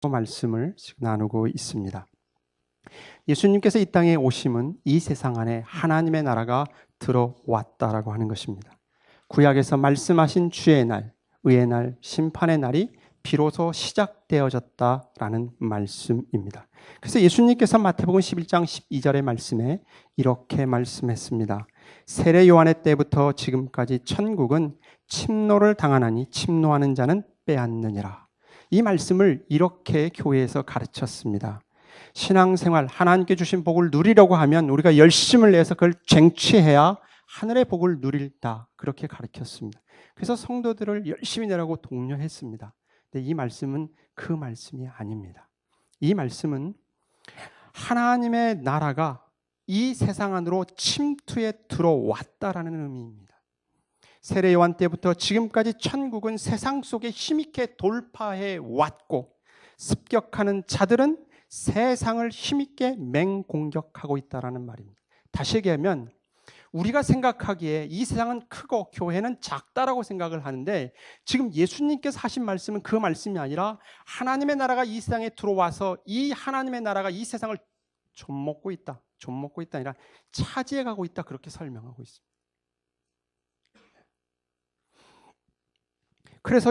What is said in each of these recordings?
말씀을 나누고 있습니다. 예수님께서 이 땅에 오심은 이 세상 안에 하나님의 나라가 들어왔다라고 하는 것입니다. 구약에서 말씀하신 주의 날, 의의 날, 심판의 날이 비로소 시작되어졌다라는 말씀입니다. 그래서 예수님께서 마태복음 11장 12절의 말씀에 이렇게 말씀했습니다. 세례 요한의 때부터 지금까지 천국은 침노를 당하나니 침노하는 자는 빼앗느니라. 이 말씀을 이렇게 교회에서 가르쳤습니다. 신앙생활, 하나님께 주신 복을 누리려고 하면 우리가 열심을 내서 그걸 쟁취해야 하늘의 복을 누릴다. 그렇게 가르쳤습니다. 그래서 성도들을 열심히 내라고 독려했습니다. 근데 이 말씀은 그 말씀이 아닙니다. 이 말씀은 하나님의 나라가 이 세상 안으로 침투해 들어왔다라는 의미입니다. 세례 요한 때부터 지금까지 천국은 세상 속에 힘있게 돌파해 왔고 습격하는 자들은 세상을 힘있게 맹공격하고 있다라는 말입니다. 다시 얘기하면 우리가 생각하기에 이 세상은 크고 교회는 작다라고 생각을 하는데 지금 예수님께서 하신 말씀은 그 말씀이 아니라 하나님의 나라가 이 세상에 들어와서 이 하나님의 나라가 이 세상을 좀먹고 있다. 아니라 차지해 가고 있다. 그렇게 설명하고 있습니다. 그래서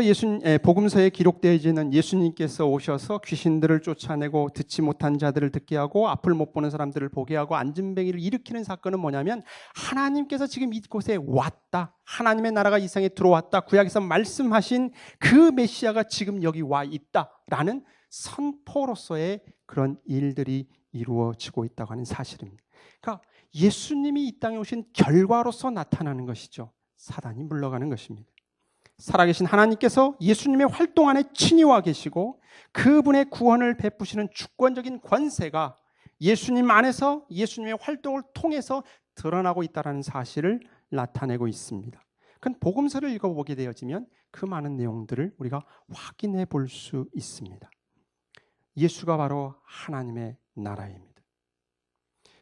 복음서에 기록되어지는 예수님께서 오셔서 귀신들을 쫓아내고 듣지 못한 자들을 듣게 하고 앞을 못 보는 사람들을 보게 하고 앉은뱅이를 일으키는 사건은 뭐냐면 하나님께서 지금 이곳에 왔다. 하나님의 나라가 이 세상에 들어왔다. 구약에서 말씀하신 그 메시아가 지금 여기 와 있다라는 선포로서의 그런 일들이 이루어지고 있다고 하는 사실입니다. 그러니까 예수님이 이 땅에 오신 결과로서 나타나는 것이죠. 사단이 물러가는 것입니다. 살아계신 하나님께서 예수님의 활동 안에 친히 와 계시고 그분의 구원을 베푸시는 주권적인 권세가 예수님 안에서 예수님의 활동을 통해서 드러나고 있다는 사실을 나타내고 있습니다. 그건 복음서를 읽어보게 되어지면 그 많은 내용들을 우리가 확인해 볼 수 있습니다. 예수가 바로 하나님의 나라입니다.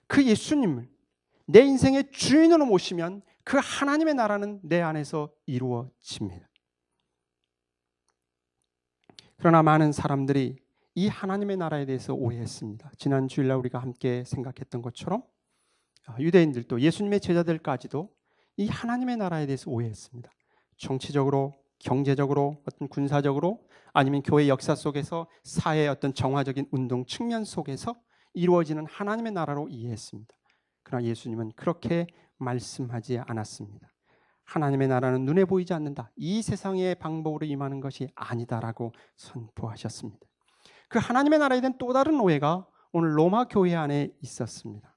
그 예수님을 내 인생의 주인으로 모시면 그 하나님의 나라는 내 안에서 이루어집니다. 그러나 많은 사람들이 이 하나님의 나라에 대해서 오해했습니다. 지난 주일날 우리가 함께 생각했던 것처럼 유대인들도 예수님의 제자들까지도 이 하나님의 나라에 대해서 오해했습니다. 정치적으로, 경제적으로, 어떤 군사적으로 아니면 교회 역사 속에서 사회의 어떤 정화적인 운동 측면 속에서 이루어지는 하나님의 나라로 이해했습니다. 그러나 예수님은 그렇게 말씀하지 않았습니다. 하나님의 나라는 눈에 보이지 않는다. 이 세상의 방법으로 임하는 것이 아니다라고 선포하셨습니다. 그 하나님의 나라에 대한 또 다른 오해가 오늘 로마 교회 안에 있었습니다.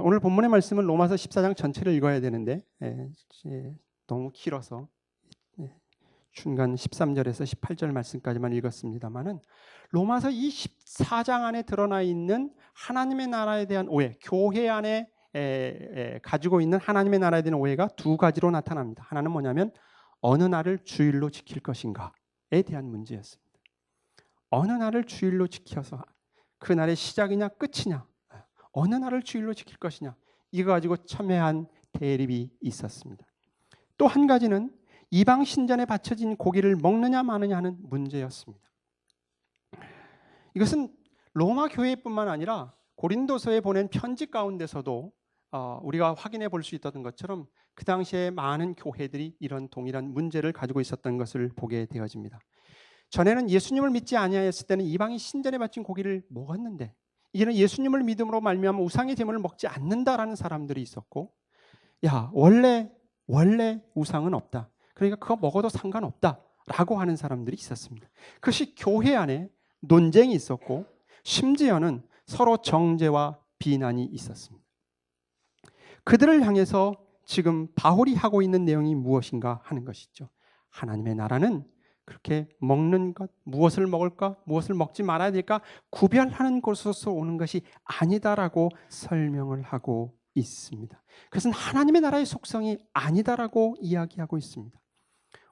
오늘 본문의 말씀은 로마서 14장 전체를 읽어야 되는데 너무 길어서 중간 13절에서 18절 말씀까지만 읽었습니다만은 로마서 이 14장 안에 드러나 있는 하나님의 나라에 대한 오해, 교회 안에 가지고 있는 하나님의 나라에 대한 오해가 두 가지로 나타납니다. 하나는 뭐냐면 어느 날을 주일로 지킬 것인가에 대한 문제였습니다. 어느 날을 주일로 지켜서 그 날의 시작이냐 끝이냐, 어느 날을 주일로 지킬 것이냐, 이거 가지고 첨예한 대립이 있었습니다. 또 한 가지는 이방 신전에 바쳐진 고기를 먹느냐 마느냐 하는 문제였습니다. 이것은 로마 교회뿐만 아니라 고린도서에 보낸 편지 가운데서도 우리가 확인해 볼 수 있었던 것처럼 그 당시에 많은 교회들이 이런 동일한 문제를 가지고 있었던 것을 보게 되어집니다. 전에는 예수님을 믿지 아니하였을 때는 이방이 신전에 바친 고기를 먹었는데 이제는 예수님을 믿음으로 말미암아 우상의 제물을 먹지 않는다라는 사람들이 있었고, 원래 우상은 없다. 그러니까 그거 먹어도 상관없다라고 하는 사람들이 있었습니다. 그것이 교회 안에 논쟁이 있었고 심지어는 서로 정죄와 비난이 있었습니다. 그들을 향해서 지금 바울이 하고 있는 내용이 무엇인가 하는 것이죠. 하나님의 나라는 그렇게 먹는 것, 무엇을 먹을까, 무엇을 먹지 말아야 될까 구별하는 곳에서 오는 것이 아니다라고 설명을 하고 있습니다. 그것은 하나님의 나라의 속성이 아니다라고 이야기하고 있습니다.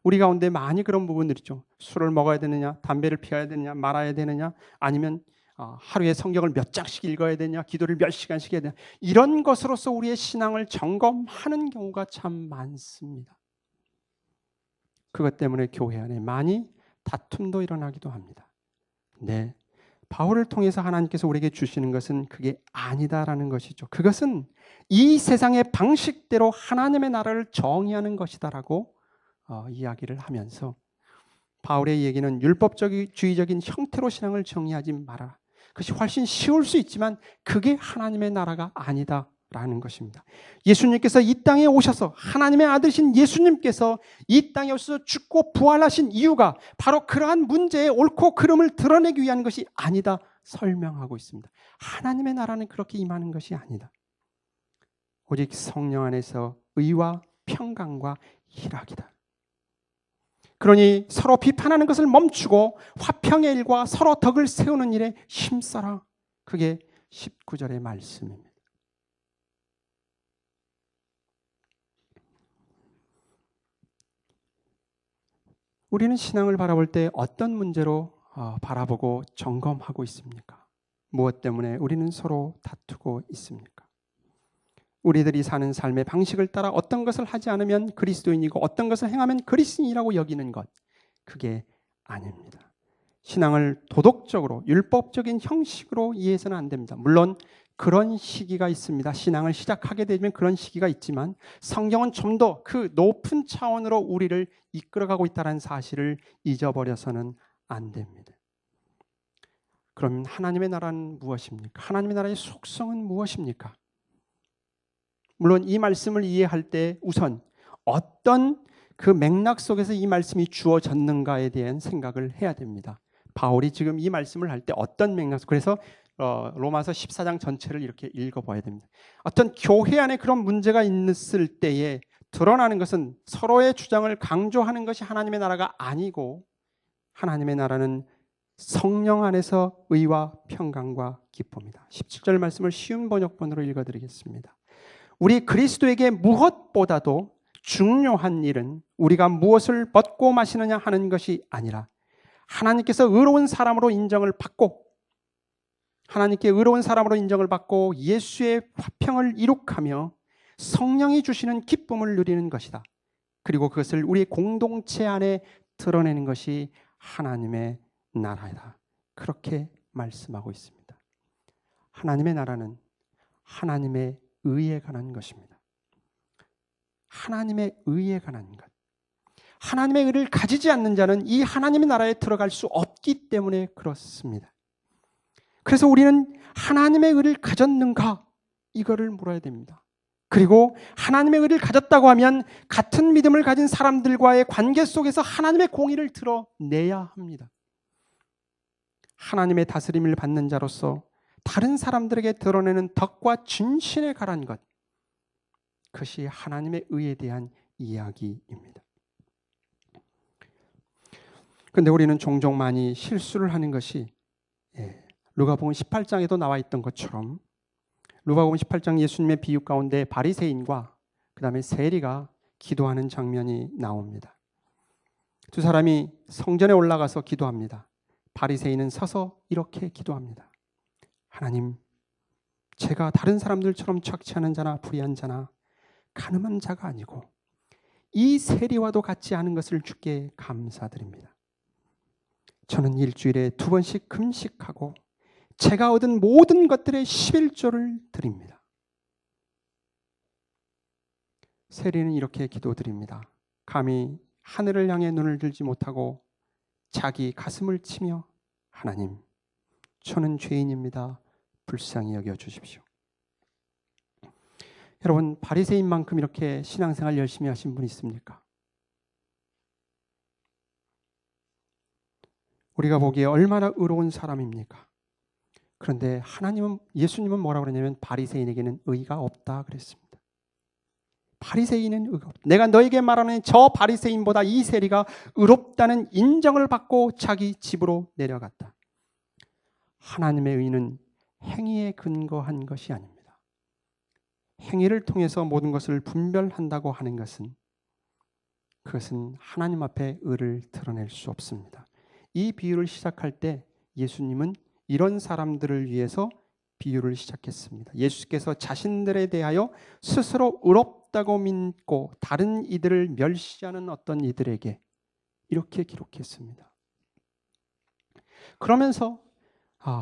우리 가운데 많이 그런 부분들이 있죠. 술을 먹어야 되느냐, 담배를 피워야 되느냐, 말아야 되느냐, 아니면 하루에 성경을 몇 장씩 읽어야 되냐, 기도를 몇 시간씩 해야 되냐, 이런 것으로서 우리의 신앙을 점검하는 경우가 참 많습니다. 그것 때문에 교회 안에 많이 다툼도 일어나기도 합니다. 네, 바울을 통해서 하나님께서 우리에게 주시는 것은 그게 아니다라는 것이죠. 그것은 이 세상의 방식대로 하나님의 나라를 정의하는 것이다라고 이야기를 하면서 바울의 얘기는 율법주의적인 형태로 신앙을 정의하지 마라. 그것이 훨씬 쉬울 수 있지만 그게 하나님의 나라가 아니다라는 것입니다. 예수님께서 이 땅에 오셔서 하나님의 아들이신 예수님께서 이 땅에 오셔서 죽고 부활하신 이유가 바로 그러한 문제의 옳고 그름을 드러내기 위한 것이 아니다 설명하고 있습니다. 하나님의 나라는 그렇게 임하는 것이 아니다. 오직 성령 안에서 의와 평강과 희락이다. 그러니 서로 비판하는 것을 멈추고 화평의 일과 서로 덕을 세우는 일에 힘써라. 그게 19절의 말씀입니다. 우리는 신앙을 바라볼 때 어떤 문제로 바라보고 점검하고 있습니까? 무엇 때문에 우리는 서로 다투고 있습니까? 우리들이 사는 삶의 방식을 따라 어떤 것을 하지 않으면 그리스도인이고 어떤 것을 행하면 그리스도인이라고 여기는 것, 그게 아닙니다. 신앙을 도덕적으로 율법적인 형식으로 이해해서는 안 됩니다. 물론 그런 시기가 있습니다. 신앙을 시작하게 되면 그런 시기가 있지만 성경은 좀 더 그 높은 차원으로 우리를 이끌어가고 있다는 사실을 잊어버려서는 안 됩니다. 그럼 하나님의 나라는 무엇입니까? 하나님의 나라의 속성은 무엇입니까? 물론 이 말씀을 이해할 때 우선 어떤 그 맥락 속에서 이 말씀이 주어졌는가에 대한 생각을 해야 됩니다. 바울이 지금 이 말씀을 할 때 어떤 맥락, 그래서 로마서 14장 전체를 이렇게 읽어봐야 됩니다. 어떤 교회 안에 그런 문제가 있을 때에 드러나는 것은 서로의 주장을 강조하는 것이 하나님의 나라가 아니고 하나님의 나라는 성령 안에서 의와 평강과 기쁨이다. 17절 말씀을 쉬운 번역본으로 읽어드리겠습니다. 우리 그리스도에게 무엇보다도 중요한 일은 우리가 무엇을 먹고 마시느냐 하는 것이 아니라 하나님께서 의로운 사람으로 인정을 받고 하나님께 의로운 사람으로 인정을 받고 예수의 화평을 이룩하며 성령이 주시는 기쁨을 누리는 것이다. 그리고 그것을 우리 공동체 안에 드러내는 것이 하나님의 나라이다. 그렇게 말씀하고 있습니다. 하나님의 나라는 하나님의 의에 관한 것입니다. 하나님의 의에 관한 것. 하나님의 의를 가지지 않는 자는 이 하나님의 나라에 들어갈 수 없기 때문에 그렇습니다. 그래서 우리는 하나님의 의를 가졌는가? 이거를 물어야 됩니다. 그리고 하나님의 의를 가졌다고 하면 같은 믿음을 가진 사람들과의 관계 속에서 하나님의 공의를 드러내야 합니다. 하나님의 다스림을 받는 자로서 다른 사람들에게 드러내는 덕과 진실에 관한 것, 그것이 하나님의 의에 대한 이야기입니다. 그런데 우리는 종종 많이 실수를 하는 것이 누가복음 18장에도 나와 있던 것처럼 누가복음 18장 예수님의 비유 가운데 바리새인과 그 다음에 세리가 기도하는 장면이 나옵니다. 두 사람이 성전에 올라가서 기도합니다. 바리새인은 서서 이렇게 기도합니다. 하나님, 제가 다른 사람들처럼 착취하는 자나 불의한 자나 가늠한 자가 아니고 이 세리와도 같지 않은 것을 주께 감사드립니다. 저는 일주일에 2번씩 금식하고 제가 얻은 모든 것들의 11조를 드립니다. 세리는 이렇게 기도드립니다. 감히 하늘을 향해 눈을 들지 못하고 자기 가슴을 치며 하나님, 저는 죄인입니다. 불쌍히 여겨주십시오. 여러분, 바리새인만큼 이렇게 신앙생활 열심히 하신 분 있습니까? 우리가 보기에 얼마나 의로운 사람입니까? 그런데 예수님은 뭐라고 그러냐면 바리새인에게는 의가 없다 그랬습니다. 바리새인은 의가 없다. 내가 너에게 말하는 저 바리새인보다 이 세리가 의롭다는 인정을 받고 자기 집으로 내려갔다. 하나님의 의는 행위에 근거한 것이 아닙니다. 행위를 통해서 모든 것을 분별한다고 하는 것은 그것은 하나님 앞에 의를 드러낼 수 없습니다. 이 비유를 시작할 때 예수님은 이런 사람들을 위해서 비유를 시작했습니다. 예수께서 자신들에 대하여 스스로 의롭다고 믿고 다른 이들을 멸시하는 어떤 이들에게 이렇게 기록했습니다. 그러면서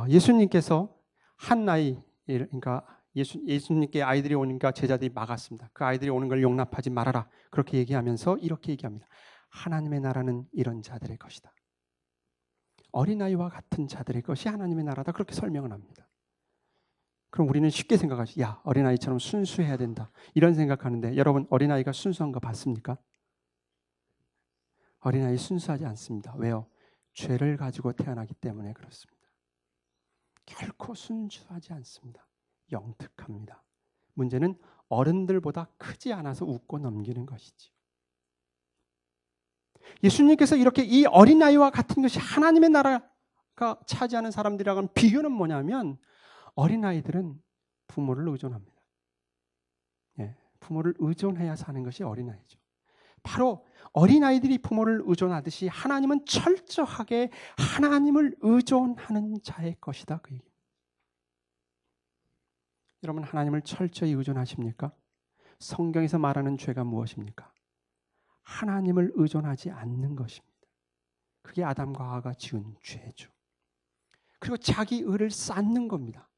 예수님께서 한 나이, 그러니까 예수님께 아이들이 오니까 제자들이 막았습니다. 그 아이들이 오는 걸 용납하지 말아라. 그렇게 얘기하면서 이렇게 얘기합니다. 하나님의 나라는 이런 자들의 것이다. 어린아이와 같은 자들의 것이 하나님의 나라다. 그렇게 설명을 합니다. 그럼 우리는 쉽게 생각하지, 야, 어린아이처럼 순수해야 된다. 이런 생각하는데 여러분, 어린아이가 순수한 거 봤습니까? 어린아이 순수하지 않습니다. 왜요? 죄를 가지고 태어나기 때문에 그렇습니다. 결코 순수하지 않습니다. 영특합니다. 문제는 어른들보다 크지 않아서 웃고 넘기는 것이지. 예수님께서 이렇게 이 어린아이와 같은 것이 하나님의 나라가 차지하는 사람들이라고 하는 비유는 뭐냐면, 어린아이들은 부모를 의존합니다. 부모를 의존해야 사는 것이 어린아이죠. 바로 어린아이들이 부모를 의존하듯이 하나님은 철저하게 하나님을 의존하는 자의 것이다. 그 얘기입니다. 여러분, 하나님을 철저히 의존하십니까? 성경에서 말하는 죄가 무엇입니까? 하나님을 의존하지 않는 것입니다. 그게 아담과 하와가 지은 죄죠. 그리고 자기 의를 쌓는 겁니다.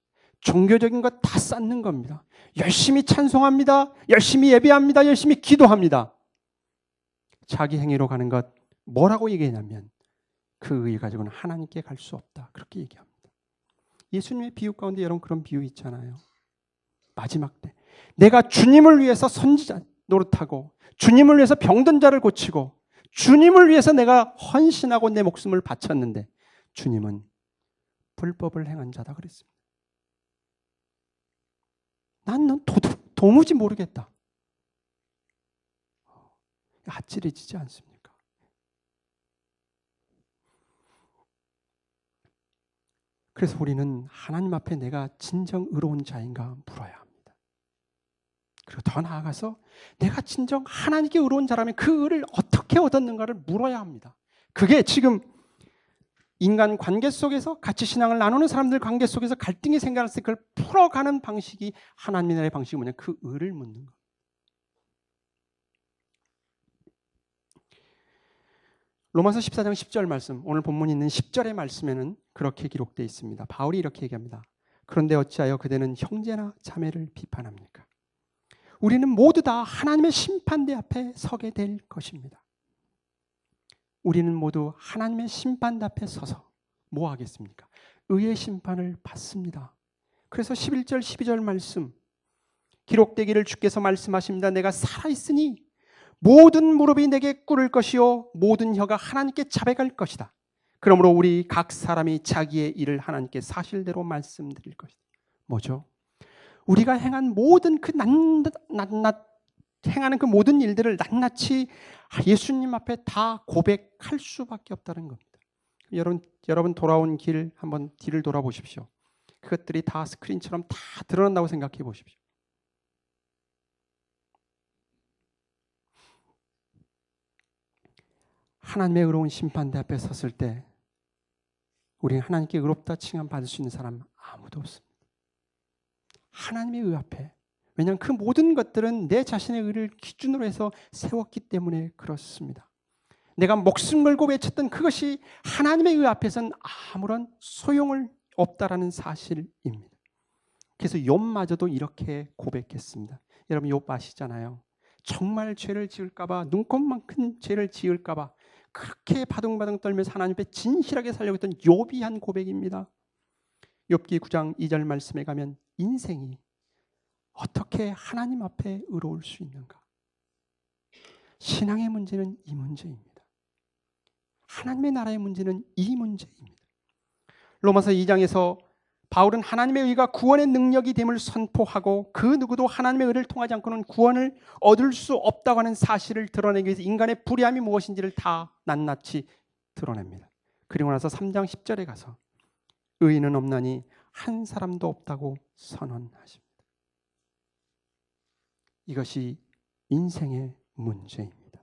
종교적인 것 다 쌓는 겁니다. 열심히 찬송합니다. 열심히 예배합니다. 열심히 기도합니다. 자기 행위로 가는 것, 뭐라고 얘기하냐면 그 의 가지고는 하나님께 갈 수 없다. 그렇게 얘기합니다. 예수님의 비유 가운데 여러분 그런 비유 있잖아요. 마지막 때 내가 주님을 위해서 선지자 노릇하고 주님을 위해서 병든 자를 고치고 주님을 위해서 내가 헌신하고 내 목숨을 바쳤는데 주님은 불법을 행한 자다 그랬습니다. 난 도무지 모르겠다. 아찔해지지 않습니까? 그래서 우리는 하나님 앞에 내가 진정 의로운 자인가 물어야 합니다. 그리고 더 나아가서 내가 진정 하나님께 의로운 자라면 그 의를 어떻게 얻었는가를 물어야 합니다. 그게 지금 인간 관계 속에서 같이 신앙을 나누는 사람들 관계 속에서 갈등이 생겨났을 때 그걸 풀어가는 방식이 하나님의 나라의 방식이 뭐냐? 그 의를 묻는 것. 로마서 14장 10절 말씀, 오늘 본문에 있는 10절의 말씀에는 그렇게 기록되어 있습니다. 바울이 이렇게 얘기합니다. 그런데 어찌하여 그대는 형제나 자매를 비판합니까? 우리는 모두 다 하나님의 심판대 앞에 서게 될 것입니다. 우리는 모두 하나님의 심판대 앞에 서서 뭐 하겠습니까? 의의 심판을 받습니다. 그래서 11절 12절 말씀 기록되기를 주께서 말씀하십니다. 내가 살아있으니 모든 무릎이 내게 꿇을 것이요 모든 혀가 하나님께 자백할 것이다. 그러므로 우리 각 사람이 자기의 일을 하나님께 사실대로 말씀드릴 것이다. 뭐죠? 우리가 행한 모든 그 행하는 그 모든 일들을 낱낱이 예수님 앞에 다 고백할 수밖에 없다는 겁니다. 여러분 돌아온 길 한번 뒤를 돌아보십시오. 그것들이 다 스크린처럼 다 드러난다고 생각해 보십시오. 하나님의 의로운 심판대 앞에 섰을 때 우리는 하나님께 의롭다 칭함 받을 수 있는 사람 아무도 없습니다. 하나님의 의 앞에. 왜냐하면 그 모든 것들은 내 자신의 의를 기준으로 해서 세웠기 때문에 그렇습니다. 내가 목숨 걸고 외쳤던 그것이 하나님의 의 앞에서는 아무런 소용을 없다라는 사실입니다. 그래서 욥마저도 이렇게 고백했습니다. 여러분 욥 아시잖아요. 정말 죄를 지을까 봐, 눈곱만큼 죄를 지을까 봐 그렇게 바둥바둥 떨면서 하나님 앞에 진실하게 살려고 했던 욥이 한 고백입니다. 욥기 9장 2절 말씀에 가면 인생이 어떻게 하나님 앞에 의로울 수 있는가? 신앙의 문제는 이 문제입니다. 하나님의 나라의 문제는 이 문제입니다. 로마서 2장에서 바울은 하나님의 의가 구원의 능력이 됨을 선포하고 그 누구도 하나님의 의를 통하지 않고는 구원을 얻을 수 없다고 하는 사실을 드러내기 위해서 인간의 불의함이 무엇인지를 다 낱낱이 드러냅니다. 그리고 나서 3장 10절에 가서 의인은 없나니 한 사람도 없다고 선언하십니다. 이것이 인생의 문제입니다.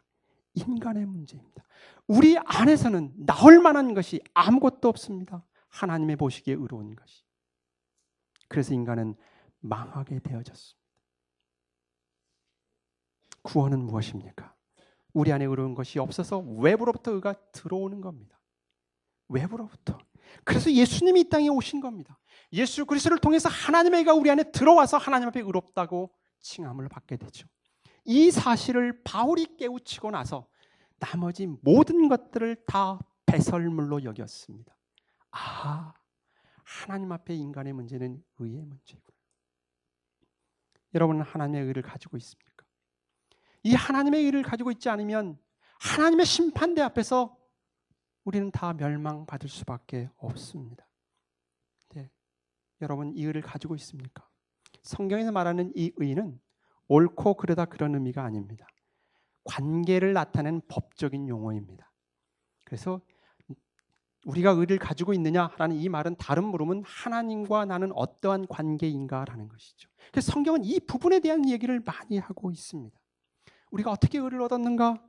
인간의 문제입니다. 우리 안에서는 나올 만한 것이 아무것도 없습니다. 하나님의 보시기에 의로운 것이. 그래서 인간은 망하게 되어졌습니다. 구원은 무엇입니까? 우리 안에 의로운 것이 없어서 외부로부터 의가 들어오는 겁니다. 외부로부터. 그래서 예수님이 이 땅에 오신 겁니다. 예수 그리스도를 통해서 하나님의 의가 우리 안에 들어와서 하나님 앞에 의롭다고 칭함을 받게 되죠. 이 사실을 바울이 깨우치고 나서 나머지 모든 것들을 다 배설물로 여겼습니다. 아, 하나님 앞에 인간의 문제는 의의 문제구나. 여러분은 하나님의 의를 가지고 있습니까? 이 하나님의 의를 가지고 있지 않으면 하나님의 심판대 앞에서 우리는 다 멸망받을 수밖에 없습니다. 네, 여러분 이 의를 가지고 있습니까? 성경에서 말하는 이 의는 옳고 그르다 그런 의미가 아닙니다. 관계를 나타내는 법적인 용어입니다. 그래서 우리가 의를 가지고 있느냐라는 이 말은 다른 물음은 하나님과 나는 어떠한 관계인가라는 것이죠. 그래서 성경은 이 부분에 대한 얘기를 많이 하고 있습니다. 우리가 어떻게 의를 얻었는가?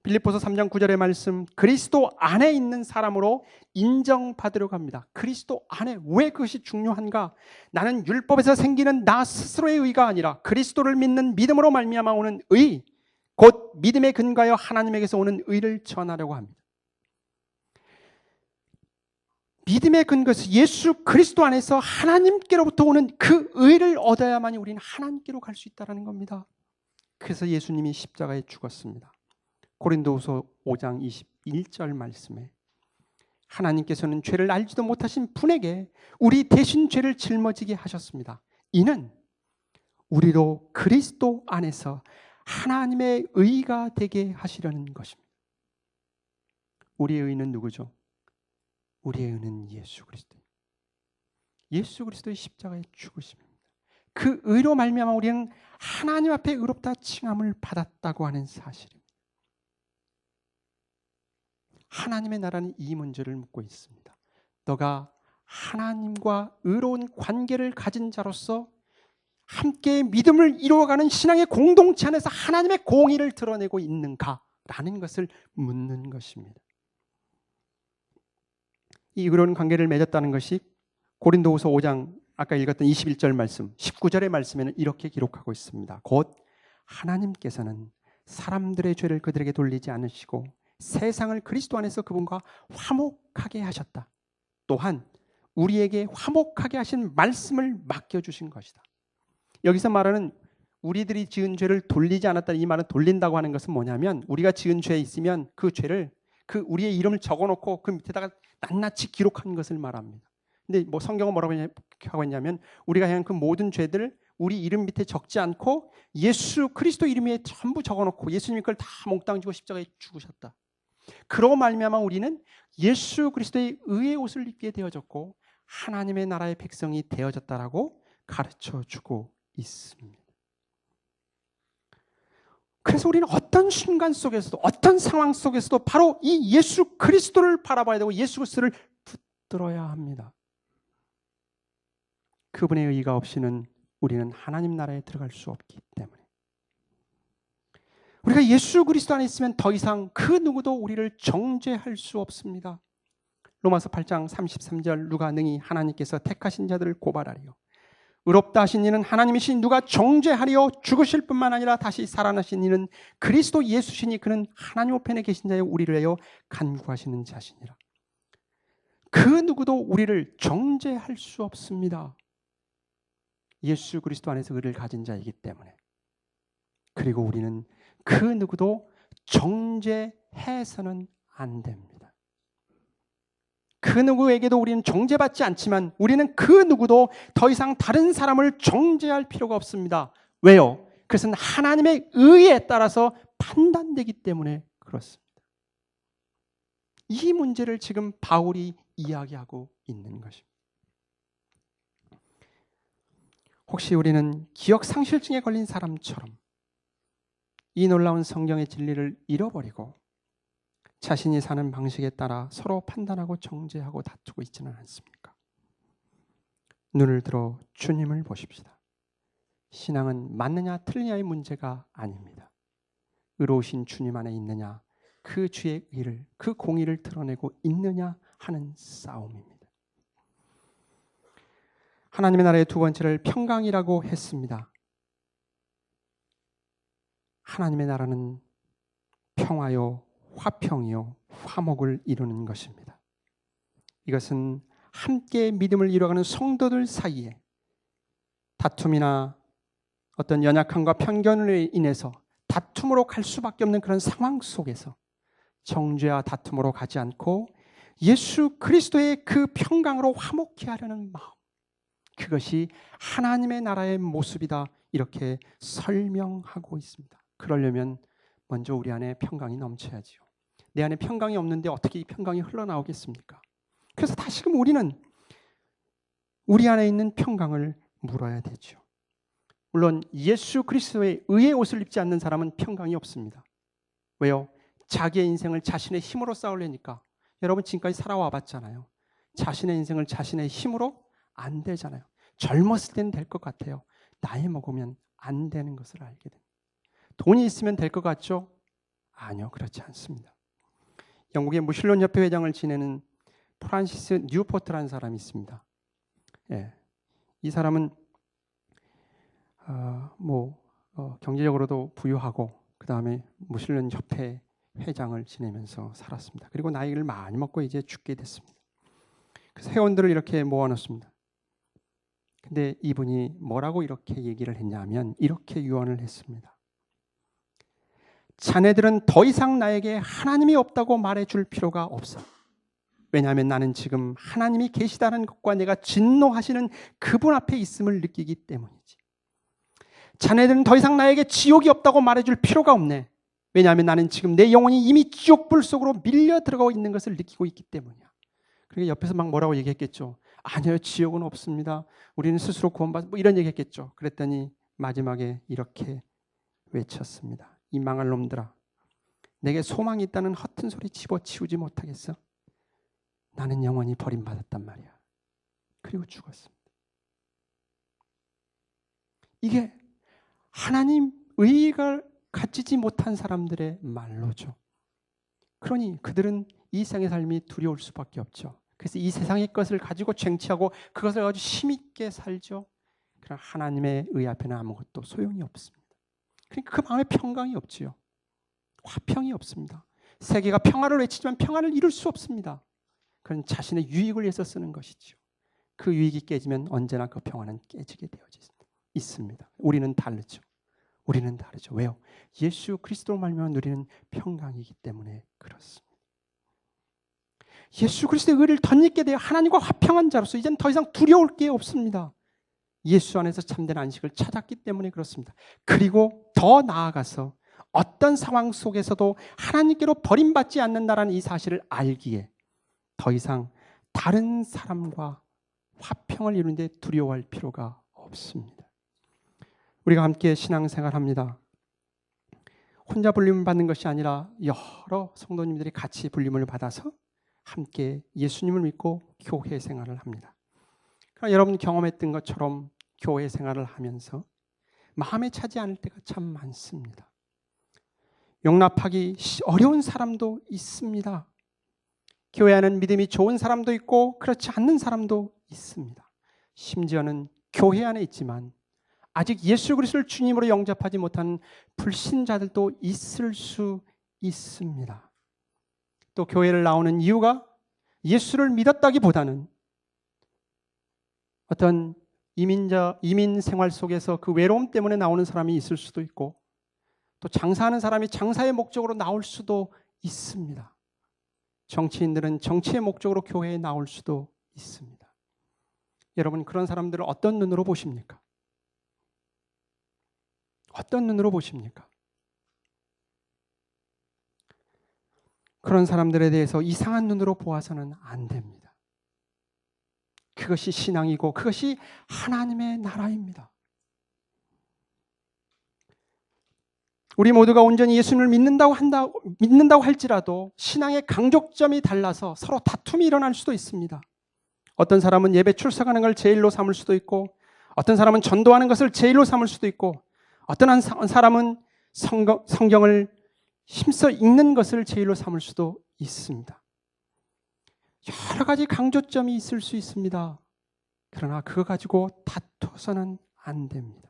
빌립보서 3장 9절의 말씀, 그리스도 안에 있는 사람으로 인정받으려고 합니다. 그리스도 안에. 왜 그것이 중요한가? 나는 율법에서 생기는 나 스스로의 의가 아니라 그리스도를 믿는 믿음으로 말미암아 오는 의, 곧 믿음에 근거하여 하나님에게서 오는 의를 전하려고 합니다. 믿음의 근거에서 예수 그리스도 안에서 하나님께로부터 오는 그 의를 얻어야만이 우리는 하나님께로 갈 수 있다는 겁니다. 그래서 예수님이 십자가에 죽었습니다. 고린도후서 5장 21절 말씀에 하나님께서는 죄를 알지도 못하신 분에게 우리 대신 죄를 짊어지게 하셨습니다. 이는 우리로 그리스도 안에서 하나님의 의가 되게 하시려는 것입니다. 우리의 의는 누구죠? 우리의 의는 예수 그리스도. 예수 그리스도의 십자가의 죽으심입니다. 그 의로 말미암아 우리는 하나님 앞에 의롭다 칭함을 받았다고 하는 사실입니다. 하나님의 나라는 이 문제를 묻고 있습니다. 너가 하나님과 의로운 관계를 가진 자로서 함께 믿음을 이루어가는 신앙의 공동체 안에서 하나님의 공의를 드러내고 있는가라는 것을 묻는 것입니다. 이 의로운 관계를 맺었다는 것이 고린도후서 5장 아까 읽었던 21절 말씀, 19절의 말씀에는 이렇게 기록하고 있습니다. 곧 하나님께서는 사람들의 죄를 그들에게 돌리지 않으시고 세상을 그리스도 안에서 그분과 화목하게 하셨다. 또한 우리에게 화목하게 하신 말씀을 맡겨주신 것이다. 여기서 말하는 우리들이 지은 죄를 돌리지 않았다. 이 말은 돌린다고 하는 것은 뭐냐면 우리가 지은 죄에 있으면 그 죄를 그 우리의 이름을 적어놓고 그 밑에다가 낱낱이 기록한 것을 말합니다. 근데 뭐 성경은 뭐라고 하고 있냐면 우리가 향한 그 모든 죄들 우리 이름 밑에 적지 않고 예수 그리스도 이름 위에 전부 적어놓고 예수님이 그걸 다 몽땅 지고 십자가에 죽으셨다. 그러고 말미암아 우리는 예수 그리스도의 의의 옷을 입게 되어졌고 하나님의 나라의 백성이 되어졌다라고 가르쳐주고 있습니다. 그래서 우리는 어떤 순간 속에서도 어떤 상황 속에서도 바로 이 예수 그리스도를 바라봐야 되고 예수 그리스도를 붙들어야 합니다. 그분의 의가 없이는 우리는 하나님 나라에 들어갈 수 없기 때문에 우리가 예수 그리스도 안에 있으면 더 이상 그 누구도 우리를 정죄할 수 없습니다. 로마서 8장 33절 누가 능히 하나님께서 택하신 자들을 고발하리요 의롭다 하신 이는 하나님이신 누가 정죄하리요 죽으실 뿐만 아니라 다시 살아나신 이는 그리스도 예수시니 그는 하나님 우편에 계신 자여 우리를 위하여 간구하시는 자시니라. 그 누구도 우리를 정죄할 수 없습니다. 예수 그리스도 안에서 의를 가진 자이기 때문에. 그리고 우리는 그 누구도 정죄해서는 안 됩니다. 그 누구에게도 우리는 정죄받지 않지만 우리는 그 누구도 더 이상 다른 사람을 정죄할 필요가 없습니다. 왜요? 그것은 하나님의 의에 따라서 판단되기 때문에 그렇습니다. 이 문제를 지금 바울이 이야기하고 있는 것입니다. 혹시 우리는 기억상실증에 걸린 사람처럼 이 놀라운 성경의 진리를 잃어버리고 자신이 사는 방식에 따라 서로 판단하고 정죄하고 다투고 있지는 않습니까? 눈을 들어 주님을 보십시다. 신앙은 맞느냐 틀리냐의 문제가 아닙니다. 의로우신 주님 안에 있느냐, 그 주의 의를, 그 공의를 드러내고 있느냐 하는 싸움입니다. 하나님의 나라의 두 번째를 평강이라고 했습니다. 하나님의 나라는 평화요, 화평이요, 화목을 이루는 것입니다. 이것은 함께 믿음을 이루어가는 성도들 사이에 다툼이나 어떤 연약함과 편견으로 인해서 다툼으로 갈 수밖에 없는 그런 상황 속에서 정죄와 다툼으로 가지 않고 예수 그리스도의 그 평강으로 화목케 하려는 마음, 그것이 하나님의 나라의 모습이다, 이렇게 설명하고 있습니다. 그러려면 먼저 우리 안에 평강이 넘쳐야지요. 내 안에 평강이 없는데 어떻게 이 평강이 흘러나오겠습니까? 그래서 다시금 우리는 우리 안에 있는 평강을 물어야 되죠. 물론 예수 그리스도의 의의 옷을 입지 않는 사람은 평강이 없습니다. 왜요? 자기의 인생을 자신의 힘으로 쌓으려니까. 여러분 지금까지 살아와 봤잖아요. 자신의 인생을 자신의 힘으로 안 되잖아요. 젊었을 때는 될 것 같아요. 나이 먹으면 안 되는 것을 알게 됩니다. 돈이 있으면 될 것 같죠? 아니요, 그렇지 않습니다. 영국의 무신론 협회 회장을 지내는 프란시스 뉴포트라는 사람이 있습니다. 예, 이 사람은 경제적으로도 부유하고 그 다음에 무신론 협회 회장을 지내면서 살았습니다. 그리고 나이를 많이 먹고 이제 죽게 됐습니다. 그래서 회원들을 이렇게 모아놓습니다. 근데 이분이 뭐라고 이렇게 얘기를 했냐면 이렇게 유언을 했습니다. 자네들은 더 이상 나에게 하나님이 없다고 말해줄 필요가 없어. 왜냐하면 나는 지금 하나님이 계시다는 것과 내가 진노하시는 그분 앞에 있음을 느끼기 때문이지. 자네들은 더 이상 나에게 지옥이 없다고 말해줄 필요가 없네. 왜냐하면 나는 지금 내 영혼이 이미 지옥불 속으로 밀려 들어가고 있는 것을 느끼고 있기 때문이야. 그러니까 옆에서 막 뭐라고 얘기했겠죠. 아니요, 지옥은 없습니다. 우리는 스스로 구원받 이런 얘기했겠죠. 그랬더니 마지막에 이렇게 외쳤습니다. 이 망할 놈들아, 내게 소망이 있다는 허튼 소리 집어치우지 못하겠어? 나는 영원히 버림받았단 말이야. 그리고 죽었습니다. 이게 하나님 의의를 갖추지 못한 사람들의 말로죠. 그러니 그들은 이 세상의 삶이 두려울 수밖에 없죠. 그래서 이 세상의 것을 가지고 쟁취하고 그것을 아주 힘있게 살죠. 그러나 하나님의 의 앞에는 아무것도 소용이 없습니다. 그러니까 그 마음에 평강이 없지요. 화평이 없습니다. 세계가 평화를 외치지만 평화를 이룰 수 없습니다. 그건 자신의 유익을 위해서 쓰는 것이죠. 그 유익이 깨지면 언제나 그 평화는 깨지게 되어져 있습니다. 우리는 다르죠. 우리는 다르죠. 왜요? 예수 그리스도로 말미암아 누리는 평강이기 때문에 그렇습니다. 예수 그리스도의 의를 덧입게 되어 하나님과 화평한 자로서 이제는 더 이상 두려울 게 없습니다. 예수 안에서 참된 안식을 찾았기 때문에 그렇습니다. 그리고 더 나아가서 어떤 상황 속에서도 하나님께로 버림받지 않는다라는 이 사실을 알기에 더 이상 다른 사람과 화평을 이루는데 두려워할 필요가 없습니다. 우리가 함께 신앙생활합니다. 혼자 불림을 받는 것이 아니라 여러 성도님들이 같이 불림을 받아서 함께 예수님을 믿고 교회 생활을 합니다. 그러나 여러분 경험했던 것처럼 교회 생활을 하면서 마음에 차지 않을 때가 참 많습니다. 용납하기 어려운 사람도 있습니다. 교회 안에는 믿음이 좋은 사람도 있고 그렇지 않는 사람도 있습니다. 심지어는 교회 안에 있지만 아직 예수 그리스도를 주님으로 영접하지 못한 불신자들도 있을 수 있습니다. 또 교회를 나오는 이유가 예수를 믿었다기보다는 어떤 이민 생활 속에서 그 외로움 때문에 나오는 사람이 있을 수도 있고 또 장사하는 사람이 장사의 목적으로 나올 수도 있습니다. 정치인들은 정치의 목적으로 교회에 나올 수도 있습니다. 여러분 그런 사람들을 어떤 눈으로 보십니까? 어떤 눈으로 보십니까? 그런 사람들에 대해서 이상한 눈으로 보아서는 안 됩니다. 그것이 신앙이고 그것이 하나님의 나라입니다. 우리 모두가 온전히 예수님을 믿는다고 할지라도 신앙의 강조점이 달라서 서로 다툼이 일어날 수도 있습니다. 어떤 사람은 예배 출석하는 걸 제일로 삼을 수도 있고 어떤 사람은 전도하는 것을 제일로 삼을 수도 있고 어떤 한 사람은 성경을 힘써 읽는 것을 제일로 삼을 수도 있습니다. 여러 가지 강조점이 있을 수 있습니다. 그러나 그거 가지고 다투어서는 안 됩니다.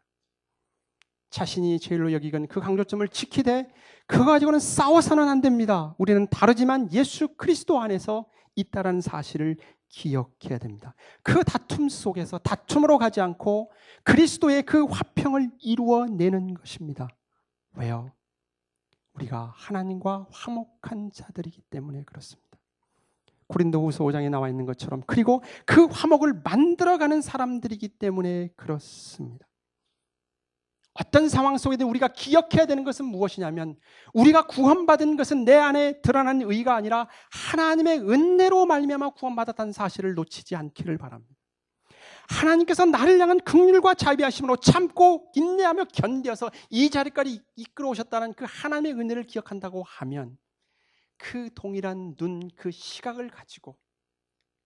자신이 제일로 여기건 그 강조점을 지키되 그거 가지고는 싸워서는 안 됩니다. 우리는 다르지만 예수 그리스도 안에서 있다는 사실을 기억해야 됩니다. 그 다툼 속에서 다툼으로 가지 않고 그리스도의 그 화평을 이루어내는 것입니다. 왜요? 우리가 하나님과 화목한 자들이기 때문에 그렇습니다. 고린도후서 5장에 나와 있는 것처럼, 그리고 그 화목을 만들어가는 사람들이기 때문에 그렇습니다. 어떤 상황 속에도 우리가 기억해야 되는 것은 무엇이냐면, 우리가 구원받은 것은 내 안에 드러난 의가 아니라 하나님의 은혜로 말미암아 구원받았다는 사실을 놓치지 않기를 바랍니다. 하나님께서 나를 향한 긍휼과 자비하심으로 참고 인내하며 견뎌서 이 자리까지 이끌어 오셨다는 그 하나님의 은혜를 기억한다고 하면, 그 동일한 눈, 그 시각을 가지고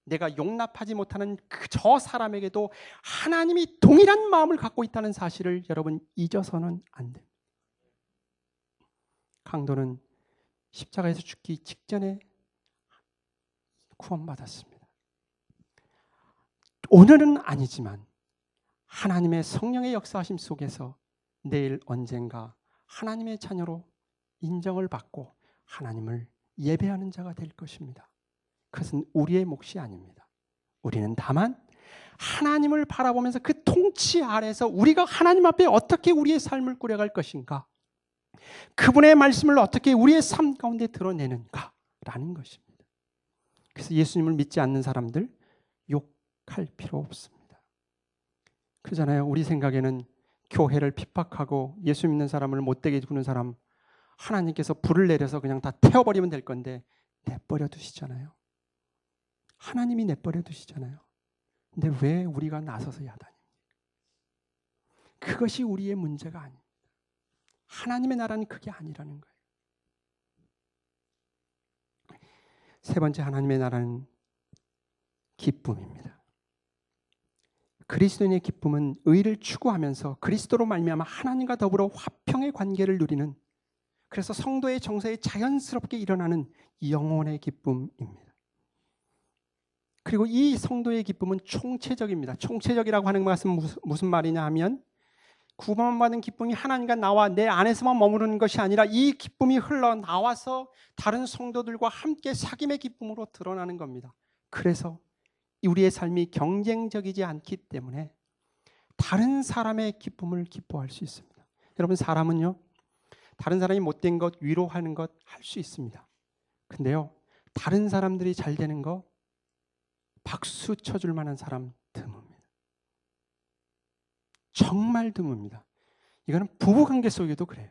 내가 용납하지 못하는 저 사람에게도 하나님이 동일한 마음을 갖고 있다는 사실을 여러분 잊어서는 안 됩니다. 강도는 십자가에서 죽기 직전에 구원받았습니다. 오늘은 아니지만 하나님의 성령의 역사하심 속에서 내일 언젠가 하나님의 자녀로 인정을 받고 하나님을 예배하는 자가 될 것입니다. 그것은 우리의 몫이 아닙니다. 우리는 다만 하나님을 바라보면서 그 통치 아래에서 우리가 하나님 앞에 어떻게 우리의 삶을 꾸려갈 것인가, 그분의 말씀을 어떻게 우리의 삶 가운데 드러내는가라는 것입니다. 그래서 예수님을 믿지 않는 사람들 욕할 필요 없습니다. 그잖아요. 우리 생각에는 교회를 핍박하고 예수 믿는 사람을 못되게 구는 사람, 하나님께서 불을 내려서 그냥 다 태워버리면 될 건데 내버려 두시잖아요. 하나님이 내버려 두시잖아요. 근데 왜 우리가 나서서 야단입니까? 그것이 우리의 문제가 아닙니다. 하나님의 나라는 그게 아니라는 거예요. 세 번째, 하나님의 나라는 기쁨입니다. 그리스도인의 기쁨은 의를 추구하면서 그리스도로 말미암아 하나님과 더불어 화평의 관계를 누리는, 그래서 성도의 정서에 자연스럽게 일어나는 영혼의 기쁨입니다. 그리고 이 성도의 기쁨은 총체적입니다. 총체적이라고 하는 것은 무슨 말이냐 하면, 구원받은 기쁨이 하나님과 나와 내 안에서만 머무르는 것이 아니라 이 기쁨이 흘러나와서 다른 성도들과 함께 사귐의 기쁨으로 드러나는 겁니다. 그래서 우리의 삶이 경쟁적이지 않기 때문에 다른 사람의 기쁨을 기뻐할 수 있습니다. 여러분, 사람은요, 다른 사람이 못된 것, 위로하는 것 할 수 있습니다. 근데요, 다른 사람들이 잘 되는 거 박수 쳐줄 만한 사람 드뭅니다. 정말 드뭅니다. 이거는 부부관계 속에도 그래요.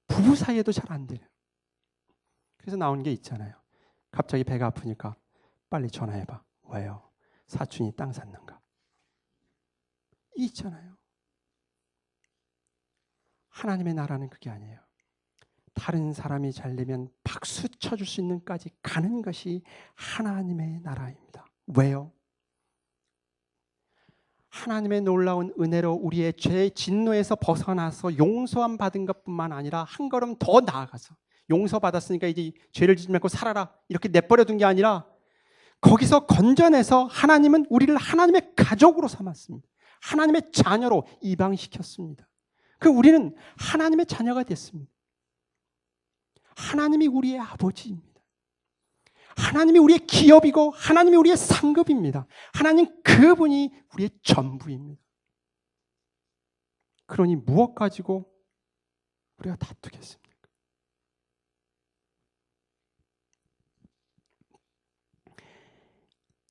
부부 사이에도 잘 안 돼요. 그래서 나온 게 있잖아요. 갑자기 배가 아프니까 빨리 전화해봐. 왜요? 사촌이 땅 샀는가? 이 있잖아요. 하나님의 나라는 그게 아니에요. 다른 사람이 잘 되면 박수 쳐줄 수 있는까지 가는 것이 하나님의 나라입니다. 왜요? 하나님의 놀라운 은혜로 우리의 죄의 진노에서 벗어나서 용서함 받은 것뿐만 아니라 한 걸음 더 나아가서, 용서받았으니까 이제 죄를 짓지 말고 살아라 이렇게 내버려 둔 게 아니라 거기서 건져내서 하나님은 우리를 하나님의 가족으로 삼았습니다. 하나님의 자녀로 입양시켰습니다. 그 우리는 하나님의 자녀가 됐습니다. 하나님이 우리의 아버지입니다. 하나님이 우리의 기업이고 하나님이 우리의 상급입니다. 하나님 그분이 우리의 전부입니다. 그러니 무엇 가지고 우리가 다투겠습니까?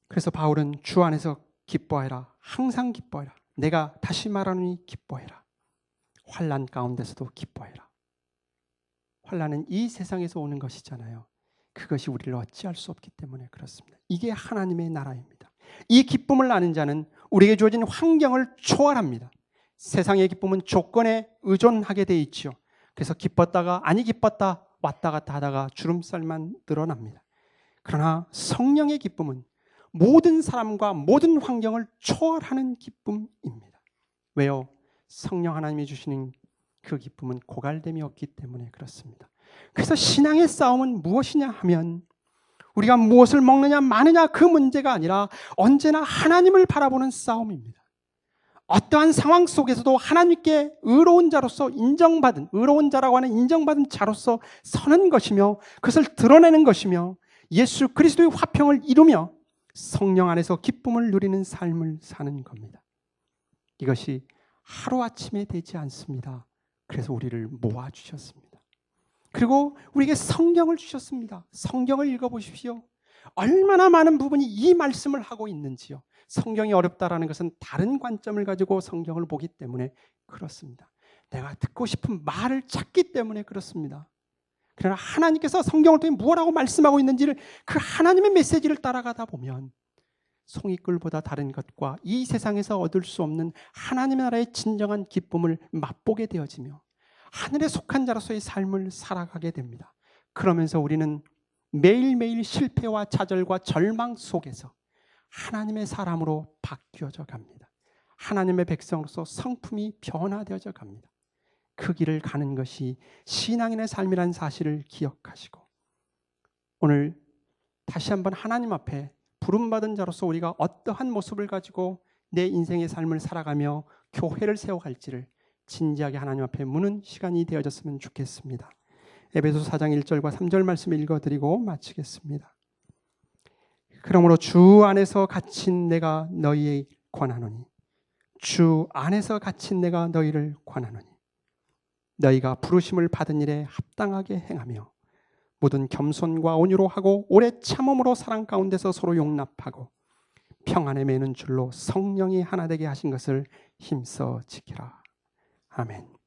그래서 바울은 주 안에서 기뻐해라. 항상 기뻐해라. 내가 다시 말하노니 기뻐해라. 환난 가운데서도 기뻐해라. 환난은 이 세상에서 오는 것이잖아요. 그것이 우리를 어찌할 수 없기 때문에 그렇습니다. 이게 하나님의 나라입니다. 이 기쁨을 아는 자는 우리에게 주어진 환경을 초월합니다. 세상의 기쁨은 조건에 의존하게 돼 있죠. 그래서 기뻤다가 아니 기뻤다 왔다 갔다 하다가 주름살만 늘어납니다. 그러나 성령의 기쁨은 모든 사람과 모든 환경을 초월하는 기쁨입니다. 왜요? 성령 하나님이 주시는 그 기쁨은 고갈됨이 없기 때문에 그렇습니다. 그래서 신앙의 싸움은 무엇이냐 하면, 우리가 무엇을 먹느냐 마느냐 그 문제가 아니라 언제나 하나님을 바라보는 싸움입니다. 어떠한 상황 속에서도 하나님께 의로운 자로서 인정받은, 의로운 자라고 하는 인정받은 자로서 서는 것이며 그것을 드러내는 것이며 예수 그리스도의 화평을 이루며 성령 안에서 기쁨을 누리는 삶을 사는 겁니다. 이것이 하루아침에 되지 않습니다. 그래서 우리를 모아주셨습니다. 그리고 우리에게 성경을 주셨습니다. 성경을 읽어보십시오. 얼마나 많은 부분이 이 말씀을 하고 있는지요. 성경이 어렵다라는 것은 다른 관점을 가지고 성경을 보기 때문에 그렇습니다. 내가 듣고 싶은 말을 찾기 때문에 그렇습니다. 그러나 하나님께서 성경을 통해 무엇라고 말씀하고 있는지를 그 하나님의 메시지를 따라가다 보면 송이꿀보다 다른 것과 이 세상에서 얻을 수 없는 하나님의 나라의 진정한 기쁨을 맛보게 되어지며 하늘에 속한 자로서의 삶을 살아가게 됩니다. 그러면서 우리는 매일매일 실패와 좌절과 절망 속에서 하나님의 사람으로 바뀌어져 갑니다. 하나님의 백성으로서 성품이 변화되어져 갑니다. 그 길을 가는 것이 신앙인의 삶이라는 사실을 기억하시고 오늘 다시 한번 하나님 앞에 부름받은 자로서 우리가 어떠한 모습을 가지고 내 인생의 삶을 살아가며 교회를 세워갈지를 진지하게 하나님 앞에 묻는 시간이 되어졌으면 좋겠습니다. 에베소 4장 1절과 3절 말씀을 읽어드리고 마치겠습니다. 그러므로 주 안에서 갇힌 내가 너희에 권하노니 주 안에서 갇힌 내가 너희를 권하노니 너희가 부르심을 받은 일에 합당하게 행하며 모든 겸손과 온유로 하고 오래 참음으로 사랑 가운데서 서로 용납하고 평안에 매는 줄로 성령이 하나 되게 하신 것을 힘써 지키라. 아멘.